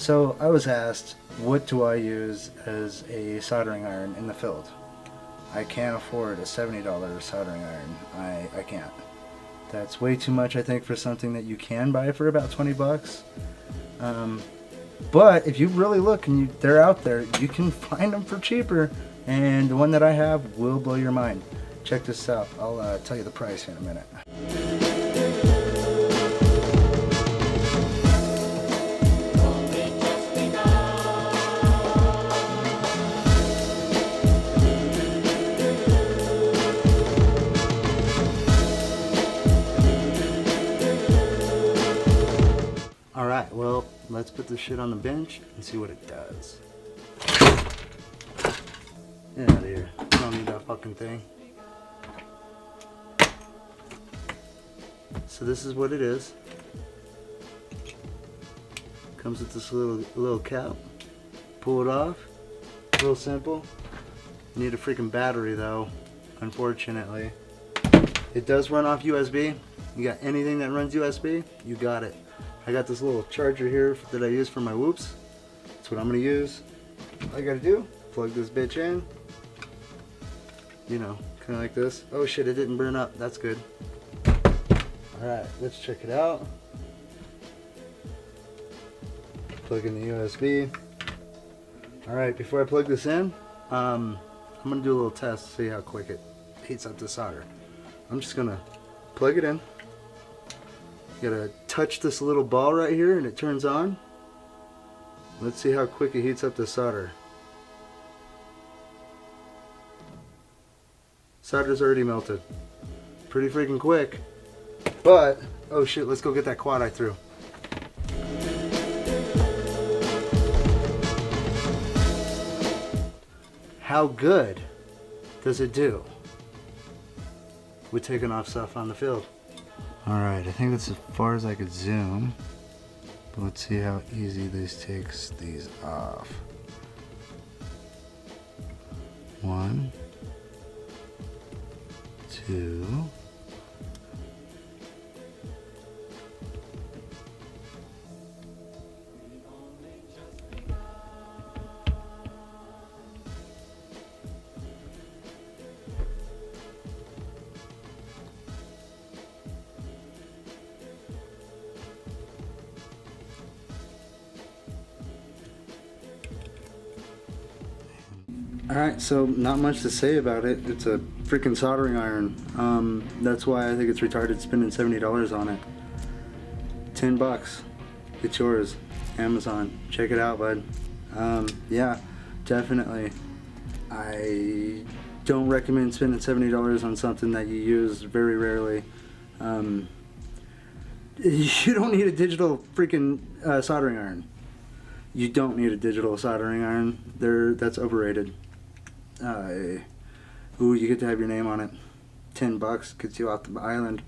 So I was asked, what do I use as a soldering iron in the field? I can't afford a $70 soldering iron. I can't. That's way too much, I think, for something that you can buy for about 20 bucks. But if you really look and they're out there, you can find them for cheaper. And the one that I have will blow your mind. Check this out. I'll tell you the price here in a minute. Alright, well, let's put this shit on the bench and see what it does. Get out of here. I don't need that fucking thing. So this is what it is. Comes with this little cap. Pull it off. Real simple. You need a freaking battery though, unfortunately. It does run off USB. You got anything that runs USB, you got it. I got this little charger here that I use for my whoops. That's what I'm gonna use. All I gotta do, plug this bitch in. You know, kind of like this. Oh shit, it didn't burn up. That's good. Alright, let's check it out. Plug in the USB. Alright, before I plug this in, I'm gonna do a little test to see how quick it heats up the solder. I'm just gonna plug it in. You gotta touch this little ball right here and it turns on. Let's see how quick it heats up the solder. Solder's already melted. Pretty freaking quick. But, oh shit, let's go get that quad I threw. How good does it do with taking off stuff on the field? Alright, I think that's as far as I could zoom. But let's see how easy this takes these off. 1, 2. Alright, so not much to say about it. It's a freaking soldering iron. That's why I think it's retarded spending $70 on it. 10 bucks. It's yours. Amazon. Check it out, bud. Yeah, definitely. I don't recommend spending $70 on something that you use very rarely. You don't need a digital freaking soldering iron. You don't need a digital soldering iron. That's overrated. Ooh, you get to have your name on it. 10 bucks gets you off the island.